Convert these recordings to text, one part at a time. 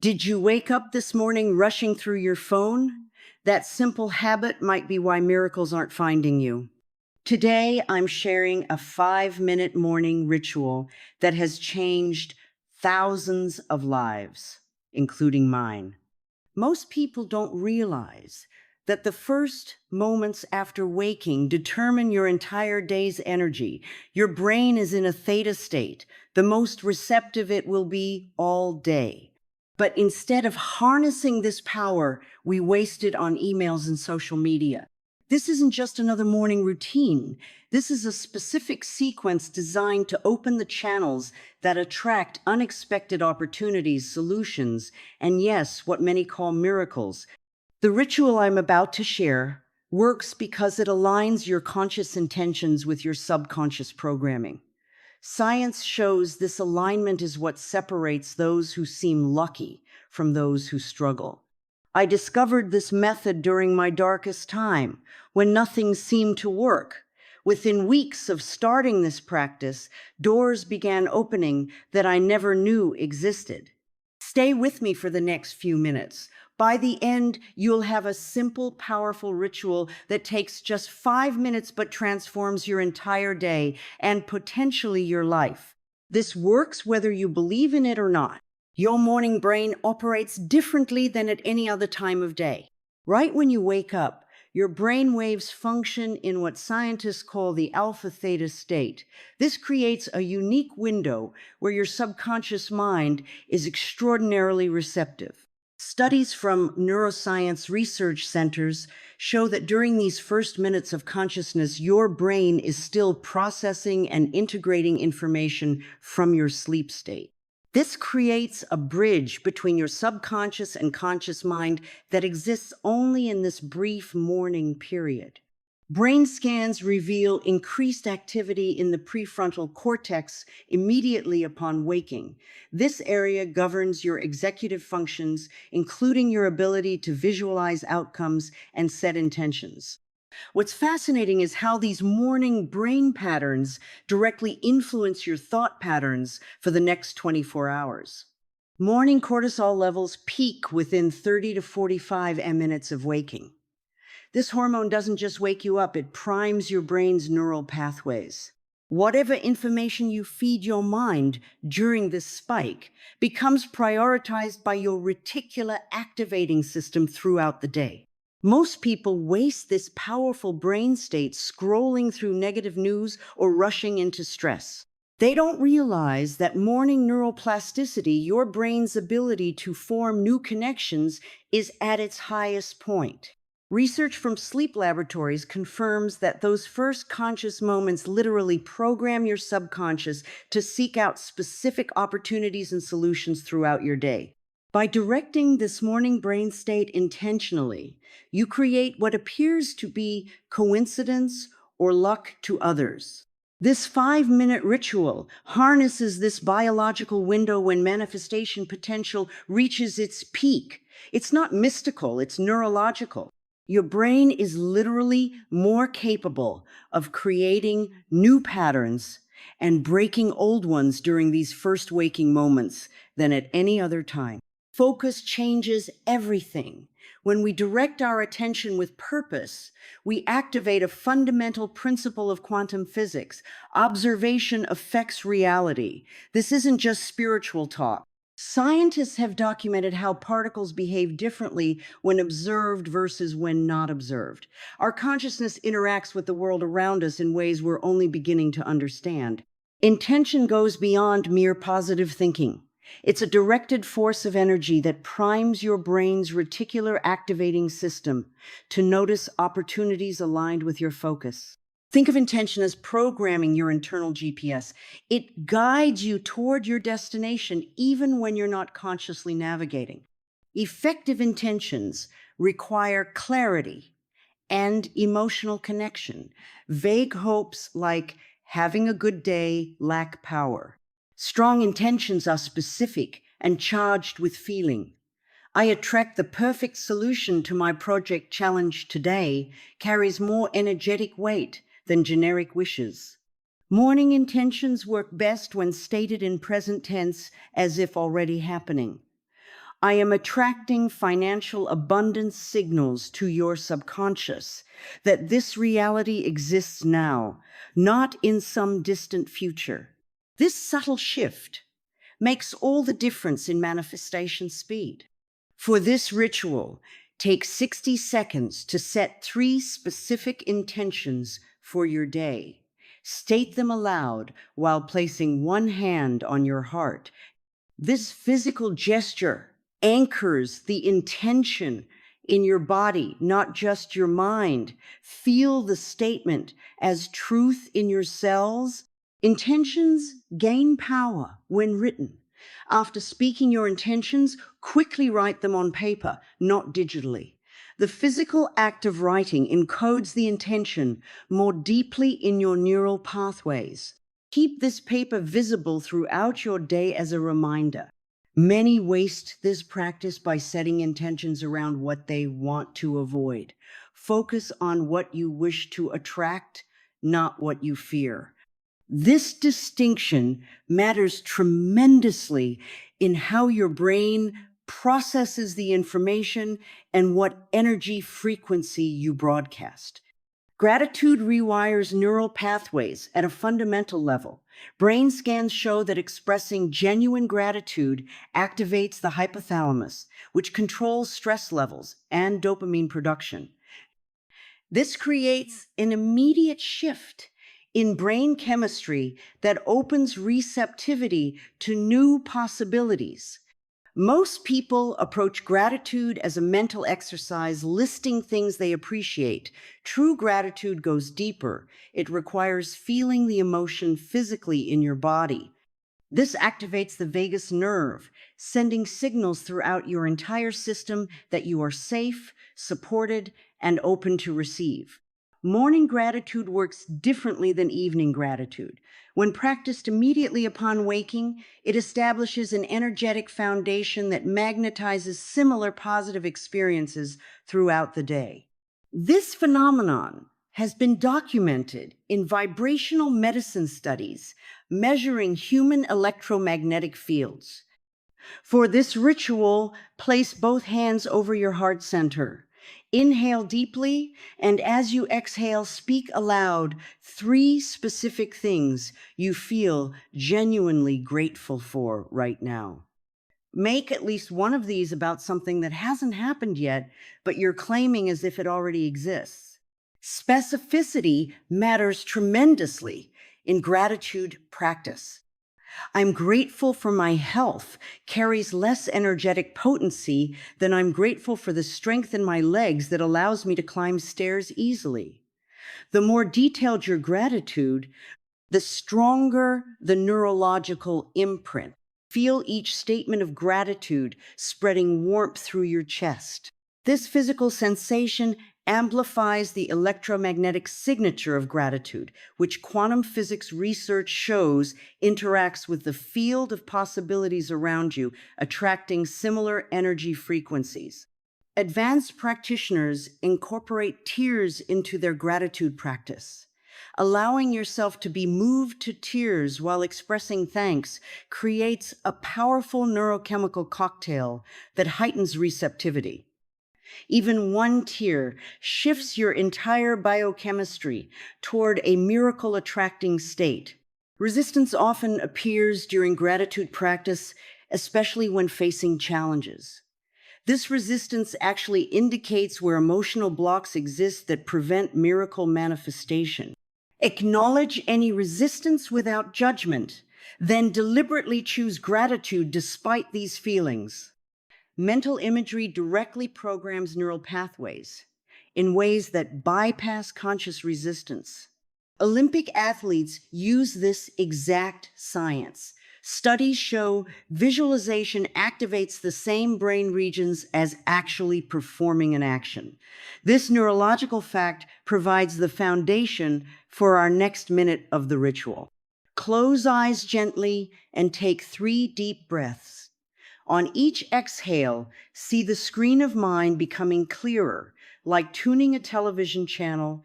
Did you wake up this morning rushing through your phone? That simple habit might be why miracles aren't finding you. Today, I'm sharing a 5-minute morning ritual that has changed thousands of lives, including mine. Most people don't realize that the first moments after waking determine your entire day's energy. Your brain is in a theta state, the most receptive it will be all day. But instead of harnessing this power, we waste it on emails and social media. This isn't just another morning routine. This is a specific sequence designed to open the channels that attract unexpected opportunities, solutions, and yes, what many call miracles. The ritual I'm about to share works because it aligns your conscious intentions with your subconscious programming. Science shows this alignment is what separates those who seem lucky from those who struggle. I discovered this method during my darkest time, when nothing seemed to work. Within weeks of starting this practice, doors began opening that I never knew existed. Stay with me for the next few minutes. By the end, you'll have a simple, powerful ritual that takes just 5 minutes but transforms your entire day and potentially your life. This works whether you believe in it or not. Your morning brain operates differently than at any other time of day. Right when you wake up, your brain waves function in what scientists call the alpha-theta state. This creates a unique window where your subconscious mind is extraordinarily receptive. Studies from neuroscience research centers show that during these first minutes of consciousness, your brain is still processing and integrating information from your sleep state. This creates a bridge between your subconscious and conscious mind that exists only in this brief morning period. Brain scans reveal increased activity in the prefrontal cortex immediately upon waking. This area governs your executive functions, including your ability to visualize outcomes and set intentions. What's fascinating is how these morning brain patterns directly influence your thought patterns for the next 24 hours. Morning cortisol levels peak within 30 to 45 minutes of waking. This hormone doesn't just wake you up, it primes your brain's neural pathways. Whatever information you feed your mind during this spike becomes prioritized by your reticular activating system throughout the day. Most people waste this powerful brain state scrolling through negative news or rushing into stress. They don't realize that morning neuroplasticity, your brain's ability to form new connections, is at its highest point. Research from sleep laboratories confirms that those first conscious moments literally program your subconscious to seek out specific opportunities and solutions throughout your day. By directing this morning brain state intentionally, you create what appears to be coincidence or luck to others. This 5-minute ritual harnesses this biological window when manifestation potential reaches its peak. It's not mystical, it's neurological. Your brain is literally more capable of creating new patterns and breaking old ones during these first waking moments than at any other time. Focus changes everything. When we direct our attention with purpose, we activate a fundamental principle of quantum physics. Observation affects reality. This isn't just spiritual talk. Scientists have documented how particles behave differently when observed versus when not observed. Our consciousness interacts with the world around us in ways we're only beginning to understand. Intention goes beyond mere positive thinking. It's a directed force of energy that primes your brain's reticular activating system to notice opportunities aligned with your focus. Think of intention as programming your internal GPS. It guides you toward your destination even when you're not consciously navigating. Effective intentions require clarity and emotional connection. Vague hopes like having a good day lack power. Strong intentions are specific and charged with feeling. I attract the perfect solution to my project challenge today carries more energetic weight than generic wishes. Morning intentions work best when stated in present tense as if already happening. I am attracting financial abundance signals to your subconscious that this reality exists now, not in some distant future. This subtle shift makes all the difference in manifestation speed. For this ritual, take 60 seconds to set 3 specific intentions for your day. State them aloud while placing one hand on your heart. This physical gesture anchors the intention in your body, not just your mind. Feel the statement as truth in your cells. Intentions gain power when written. After speaking your intentions, quickly write them on paper, not digitally. The physical act of writing encodes the intention more deeply in your neural pathways. Keep this paper visible throughout your day as a reminder. Many waste this practice by setting intentions around what they want to avoid. Focus on what you wish to attract, not what you fear. This distinction matters tremendously in how your brain processes the information and what energy frequency you broadcast. Gratitude rewires neural pathways at a fundamental level. Brain scans show that expressing genuine gratitude activates the hypothalamus, which controls stress levels and dopamine production. This creates an immediate shift in brain chemistry that opens receptivity to new possibilities. Most people approach gratitude as a mental exercise, listing things they appreciate. True gratitude goes deeper. It requires feeling the emotion physically in your body. This activates the vagus nerve, sending signals throughout your entire system that you are safe, supported, and open to receive. Morning gratitude works differently than evening gratitude. When practiced immediately upon waking, it establishes an energetic foundation that magnetizes similar positive experiences throughout the day. This phenomenon has been documented in vibrational medicine studies measuring human electromagnetic fields. For this ritual, place both hands over your heart center. Inhale deeply, and as you exhale, speak aloud 3 specific things you feel genuinely grateful for right now. Make at least one of these about something that hasn't happened yet, but you're claiming as if it already exists. Specificity matters tremendously in gratitude practice. I'm grateful for my health carries less energetic potency than I'm grateful for the strength in my legs that allows me to climb stairs easily. The more detailed your gratitude, the stronger the neurological imprint. Feel each statement of gratitude spreading warmth through your chest. This physical sensation amplifies the electromagnetic signature of gratitude, which quantum physics research shows interacts with the field of possibilities around you, attracting similar energy frequencies. Advanced practitioners incorporate tears into their gratitude practice. Allowing yourself to be moved to tears while expressing thanks creates a powerful neurochemical cocktail that heightens receptivity. Even one tear shifts your entire biochemistry toward a miracle-attracting state. Resistance often appears during gratitude practice, especially when facing challenges. This resistance actually indicates where emotional blocks exist that prevent miracle manifestation. Acknowledge any resistance without judgment, then deliberately choose gratitude despite these feelings. Mental imagery directly programs neural pathways in ways that bypass conscious resistance. Olympic athletes use this exact science. Studies show visualization activates the same brain regions as actually performing an action. This neurological fact provides the foundation for our next minute of the ritual. Close eyes gently and take 3 deep breaths. On each exhale, see the screen of mind becoming clearer, like tuning a television channel.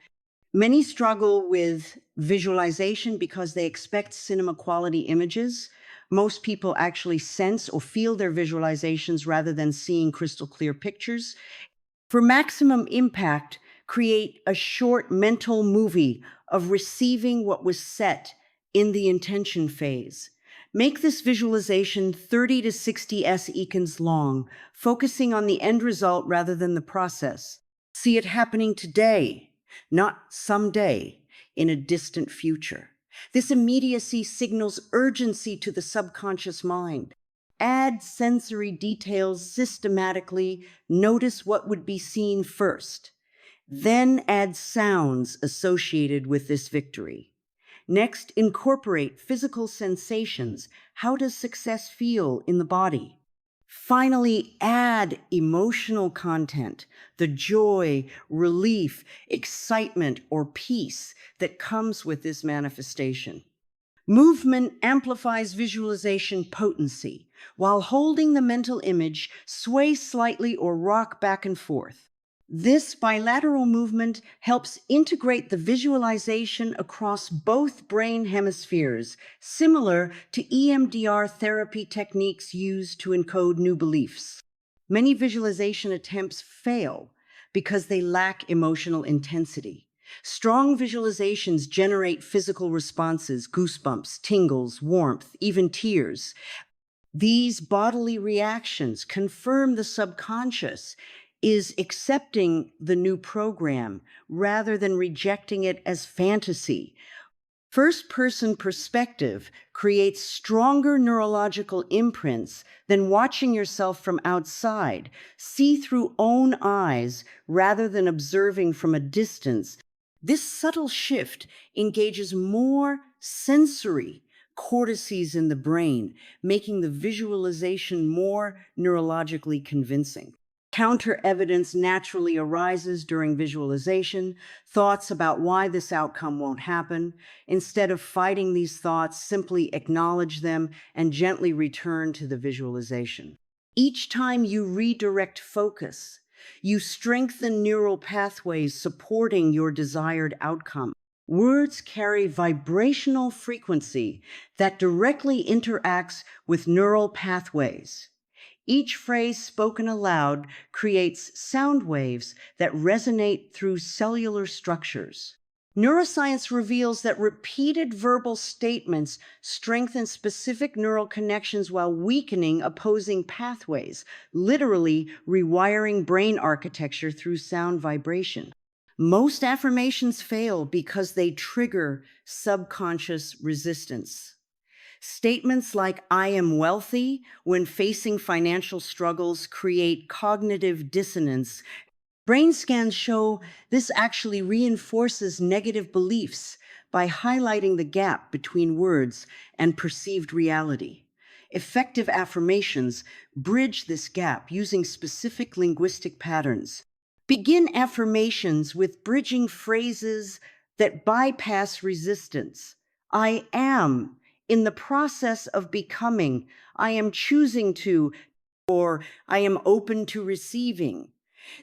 Many struggle with visualization because they expect cinema quality images, Most people actually sense or feel their visualizations rather than seeing crystal clear pictures. For maximum impact, create a short mental movie of receiving what was set in the intention phase. Make this visualization 30 to 60 seconds long, focusing on the end result rather than the process. See it happening today, not someday, in a distant future. This immediacy signals urgency to the subconscious mind. Add sensory details systematically. Notice what would be seen first. Then add sounds associated with this victory. Next, incorporate physical sensations. How does success feel in the body? Finally, add emotional content, the joy, relief, excitement, or peace that comes with this manifestation. Movement amplifies visualization potency. While holding the mental image, sway slightly or rock back and forth. This bilateral movement helps integrate the visualization across both brain hemispheres, similar to EMDR therapy techniques used to encode new beliefs. Many visualization attempts fail because they lack emotional intensity. Strong visualizations generate physical responses, goosebumps, tingles, warmth, even tears. These bodily reactions confirm the subconscious is accepting the new program rather than rejecting it as fantasy. First-person perspective creates stronger neurological imprints than watching yourself from outside. See through own eyes rather than observing from a distance. This subtle shift engages more sensory cortices in the brain, making the visualization more neurologically convincing. Counter evidence naturally arises during visualization, thoughts about why this outcome won't happen. Instead of fighting these thoughts, simply acknowledge them and gently return to the visualization. Each time you redirect focus, you strengthen neural pathways supporting your desired outcome. Words carry vibrational frequency that directly interacts with neural pathways. Each phrase spoken aloud creates sound waves that resonate through cellular structures. Neuroscience reveals that repeated verbal statements strengthen specific neural connections while weakening opposing pathways, literally rewiring brain architecture through sound vibration. Most affirmations fail because they trigger subconscious resistance. Statements like "I am wealthy" when facing financial struggles create cognitive dissonance. Brain scans show this actually reinforces negative beliefs by highlighting the gap between words and perceived reality. Effective affirmations bridge this gap using specific linguistic patterns. Begin affirmations with bridging phrases that bypass resistance. I am in the process of becoming. I am choosing to, or I am open to receiving.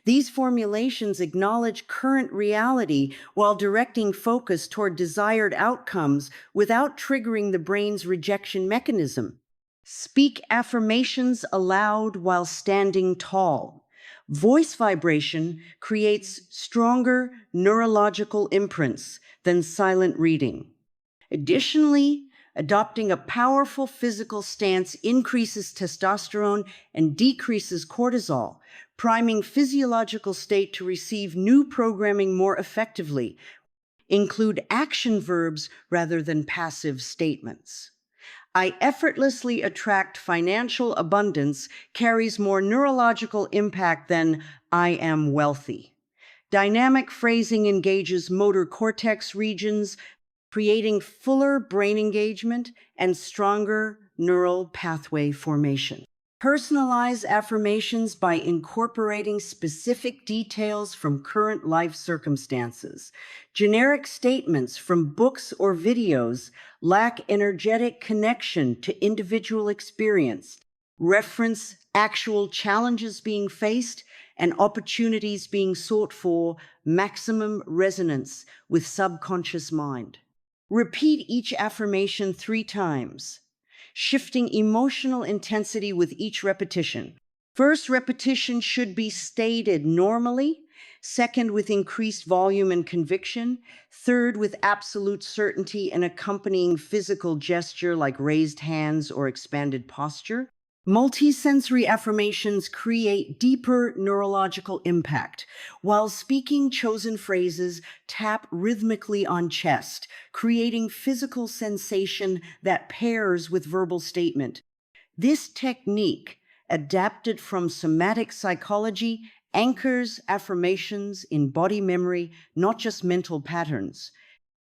These formulations acknowledge current reality while directing focus toward desired outcomes without triggering the brain's rejection mechanism. Speak affirmations aloud while standing tall. Voice vibration creates stronger neurological imprints than silent reading. Additionally, adopting a powerful physical stance increases testosterone and decreases cortisol, priming physiological state to receive new programming more effectively. Include action verbs rather than passive statements. I effortlessly attract financial abundance carries more neurological impact than I am wealthy. Dynamic phrasing engages motor cortex regions, creating fuller brain engagement and stronger neural pathway formation. Personalize affirmations by incorporating specific details from current life circumstances. Generic statements from books or videos lack energetic connection to individual experience. Reference actual challenges being faced and opportunities being sought for maximum resonance with subconscious mind. Repeat each affirmation 3 times. shifting emotional intensity with each repetition. First repetition should be stated normally, second with increased volume and conviction, third with absolute certainty and accompanying physical gesture like raised hands or expanded posture. Multisensory affirmations create deeper neurological impact. While speaking chosen phrases, tap rhythmically on chest, creating physical sensation that pairs with verbal statement. This technique, adapted from somatic psychology, anchors affirmations in body memory, not just mental patterns.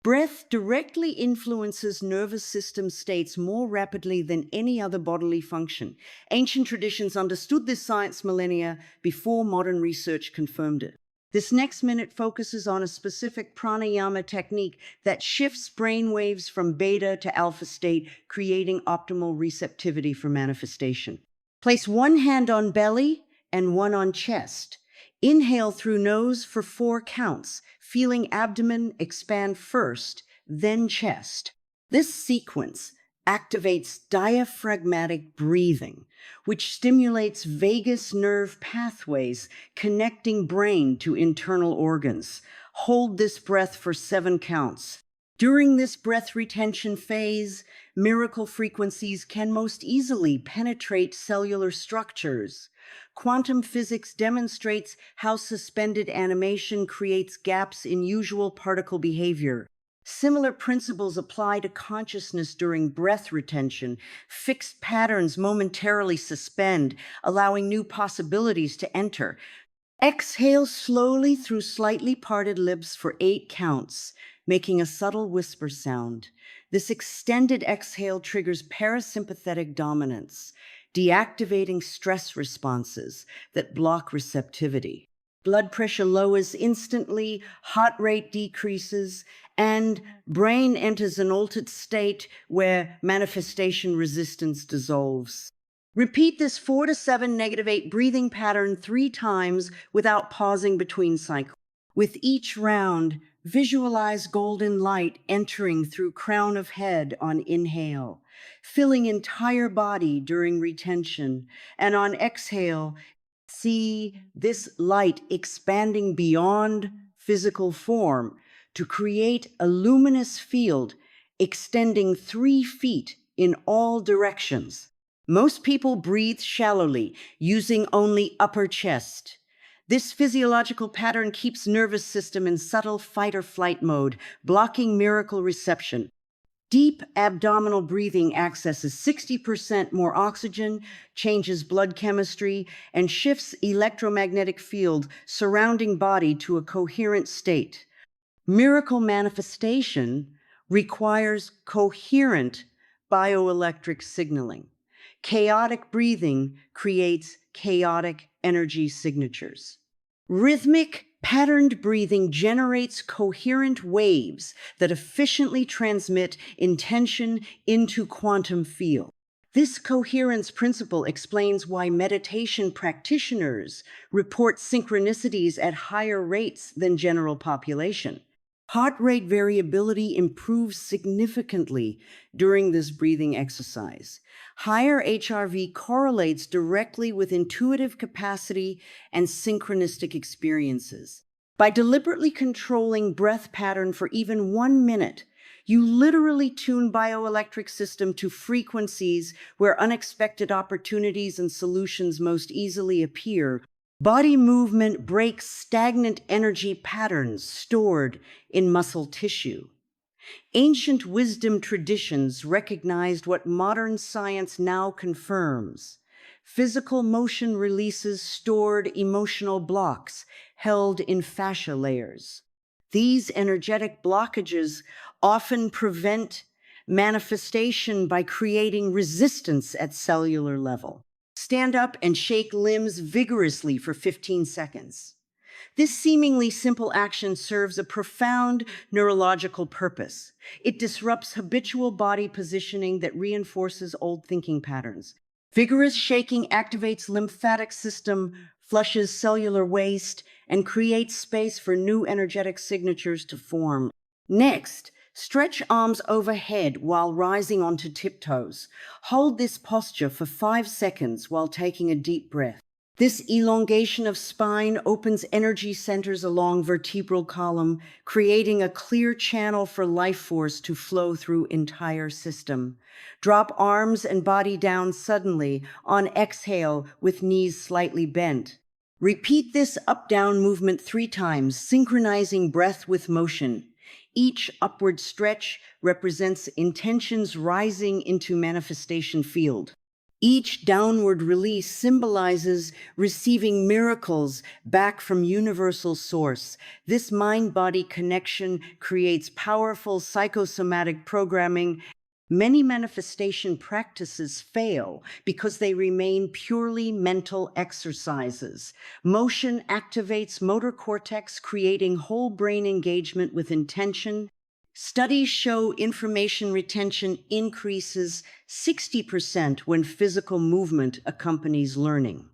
Breath directly influences nervous system states more rapidly than any other bodily function. Ancient traditions understood this science millennia before modern research confirmed it. This next minute focuses on a specific pranayama technique that shifts brain waves from beta to alpha state, creating optimal receptivity for manifestation. Place one hand on belly and one on chest. Inhale through nose for 4 counts, feeling abdomen expand first, then chest. This sequence activates diaphragmatic breathing, which stimulates vagus nerve pathways connecting brain to internal organs. Hold this breath for 7 counts. During this breath retention phase, miracle frequencies can most easily penetrate cellular structures. Quantum physics demonstrates how suspended animation creates gaps in usual particle behavior. Similar principles apply to consciousness during breath retention. Fixed patterns momentarily suspend, allowing new possibilities to enter. Exhale slowly through slightly parted lips for 8 counts, making a subtle whisper sound. This extended exhale triggers parasympathetic dominance, deactivating stress responses that block receptivity. Blood pressure lowers instantly, heart rate decreases, and brain enters an altered state where manifestation resistance dissolves. Repeat this 4 to 7 -8 breathing pattern 3 times without pausing between cycles. With each round, visualize golden light entering through crown of head on inhale, filling entire body during retention, and on exhale, see this light expanding beyond physical form to create a luminous field extending 3 feet in all directions. Most people breathe shallowly, using only upper chest. This physiological pattern keeps nervous system in subtle fight or flight mode, blocking miracle reception. Deep abdominal breathing accesses 60% more oxygen, changes blood chemistry, and shifts electromagnetic field surrounding body to a coherent state. Miracle manifestation requires coherent bioelectric signaling. Chaotic breathing creates chaotic energy signatures. Rhythmic, patterned breathing generates coherent waves that efficiently transmit intention into quantum field. This coherence principle explains why meditation practitioners report synchronicities at higher rates than general population. Heart rate variability improves significantly during this breathing exercise. Higher HRV correlates directly with intuitive capacity and synchronistic experiences. By deliberately controlling breath pattern for even 1 minute, you literally tune bioelectric system to frequencies where unexpected opportunities and solutions most easily appear. Body movement breaks stagnant energy patterns stored in muscle tissue. Ancient wisdom traditions recognized what modern science now confirms. Physical motion releases stored emotional blocks held in fascia layers. These energetic blockages often prevent manifestation by creating resistance at cellular level. Stand up and shake limbs vigorously for 15 seconds. This seemingly simple action serves a profound neurological purpose. It disrupts habitual body positioning that reinforces old thinking patterns. Vigorous shaking activates lymphatic system, flushes cellular waste, and creates space for new energetic signatures to form. Next, Stretch arms overhead while rising onto tiptoes. Hold this posture for 5 seconds while taking a deep breath. This elongation of spine opens energy centers along vertebral column, creating a clear channel for life force to flow through entire system. Drop arms and body down suddenly on exhale with knees slightly bent. Repeat this up-down movement 3 times, synchronizing breath with motion. Each upward stretch represents intentions rising into manifestation field. Each downward release symbolizes receiving miracles back from universal source. This mind-body connection creates powerful psychosomatic programming. Many manifestation practices fail because they remain purely mental exercises. Motion activates motor cortex, creating whole brain engagement with intention. Studies show information retention increases 60% when physical movement accompanies learning.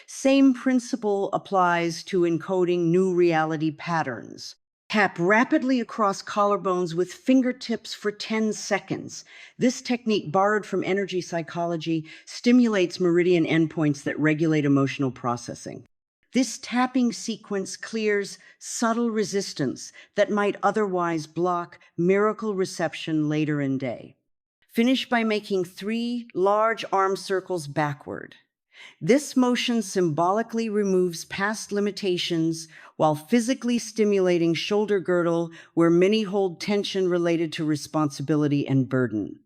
Same principle applies to encoding new reality patterns. Tap rapidly across collarbones with fingertips for 10 seconds. This technique, borrowed from energy psychology, stimulates meridian endpoints that regulate emotional processing. This tapping sequence clears subtle resistance that might otherwise block miracle reception later in day. Finish by making 3 large arm circles backward. This motion symbolically removes past limitations while physically stimulating shoulder girdle, where many hold tension related to responsibility and burden.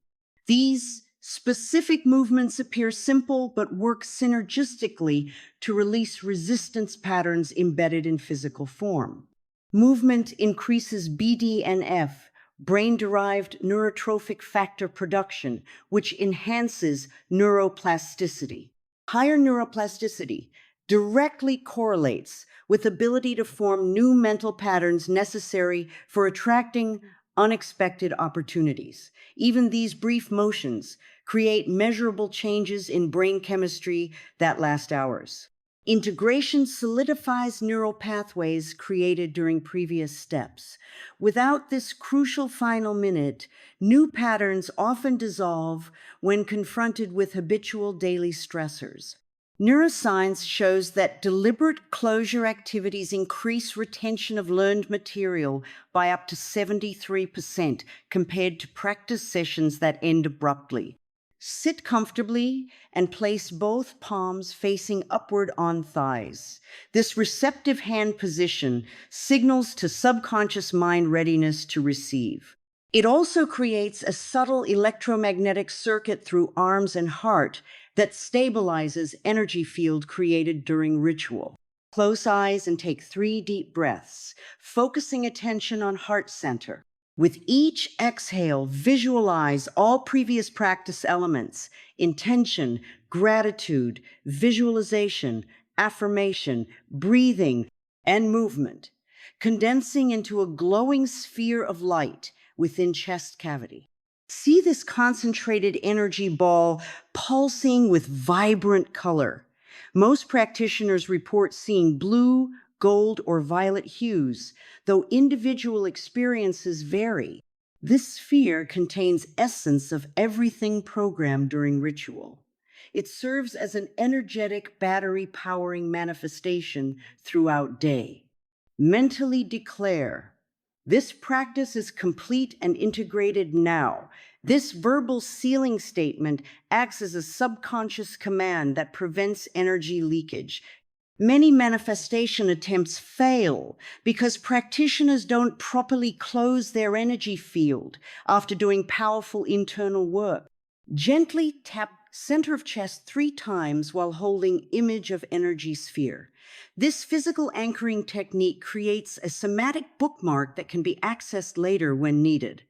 These specific movements appear simple but work synergistically to release resistance patterns embedded in physical form. Movement increases BDNF, brain-derived neurotrophic factor production, which enhances neuroplasticity. Higher neuroplasticity directly correlates with ability to form new mental patterns necessary for attracting unexpected opportunities. Even these brief motions create measurable changes in brain chemistry that last hours. Integration solidifies neural pathways created during previous steps. Without this crucial final minute, new patterns often dissolve when confronted with habitual daily stressors. Neuroscience shows that deliberate closure activities increase retention of learned material by up to 73% compared to practice sessions that end abruptly. Sit comfortably and place both palms facing upward on thighs. This receptive hand position signals to subconscious mind readiness to receive. It also creates a subtle electromagnetic circuit through arms and heart that stabilizes energy field created during ritual. Close eyes and take 3 deep breaths, focusing attention on heart center. With each exhale, visualize all previous practice elements: intention, gratitude, visualization, affirmation, breathing, and movement, condensing into a glowing sphere of light within chest cavity. See this concentrated energy ball pulsing with vibrant color. Most practitioners report seeing blue, gold, or violet hues, though individual experiences vary. This sphere contains essence of everything programmed during ritual. It serves as an energetic battery powering manifestation throughout day. Mentally declare, this practice is complete and integrated now. This verbal sealing statement acts as a subconscious command that prevents energy leakage. Many manifestation attempts fail because practitioners don't properly close their energy field after doing powerful internal work. Gently tap center of chest 3 times while holding image of energy sphere. This physical anchoring technique creates a somatic bookmark that can be accessed later when needed.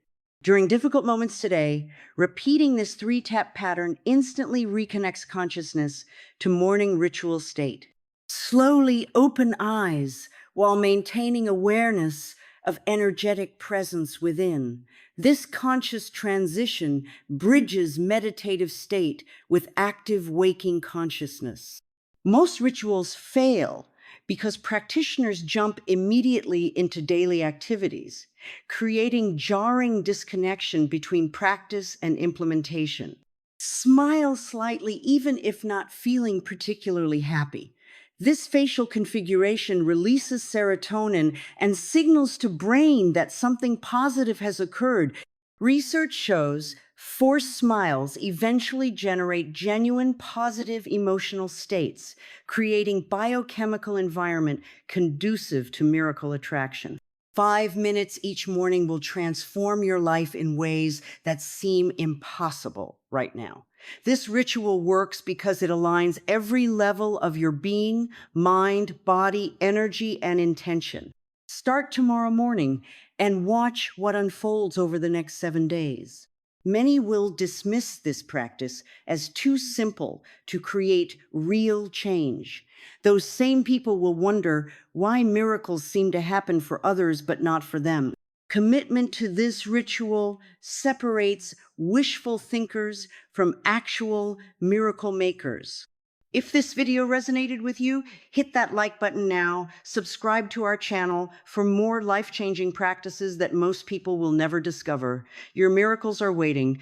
During difficult moments today, repeating this 3-tap pattern instantly reconnects consciousness to morning ritual state. Slowly open eyes while maintaining awareness of energetic presence within. This conscious transition bridges meditative state with active waking consciousness. Most rituals fail because practitioners jump immediately into daily activities, creating jarring disconnection between practice and implementation. Smile slightly, even if not feeling particularly happy. This facial configuration releases serotonin and signals to brain that something positive has occurred. Research shows forced smiles eventually generate genuine positive emotional states, creating biochemical environment conducive to miracle attraction. 5 minutes each morning will transform your life in ways that seem impossible right now. This ritual works because it aligns every level of your being, mind, body, energy, and intention. Start tomorrow morning and watch what unfolds over the next 7 days. Many will dismiss this practice as too simple to create real change. Those same people will wonder why miracles seem to happen for others but not for them. Commitment to this ritual separates wishful thinkers from actual miracle makers. If this video resonated with you, hit that like button now. Subscribe to our channel for more life-changing practices that most people will never discover. Your miracles are waiting.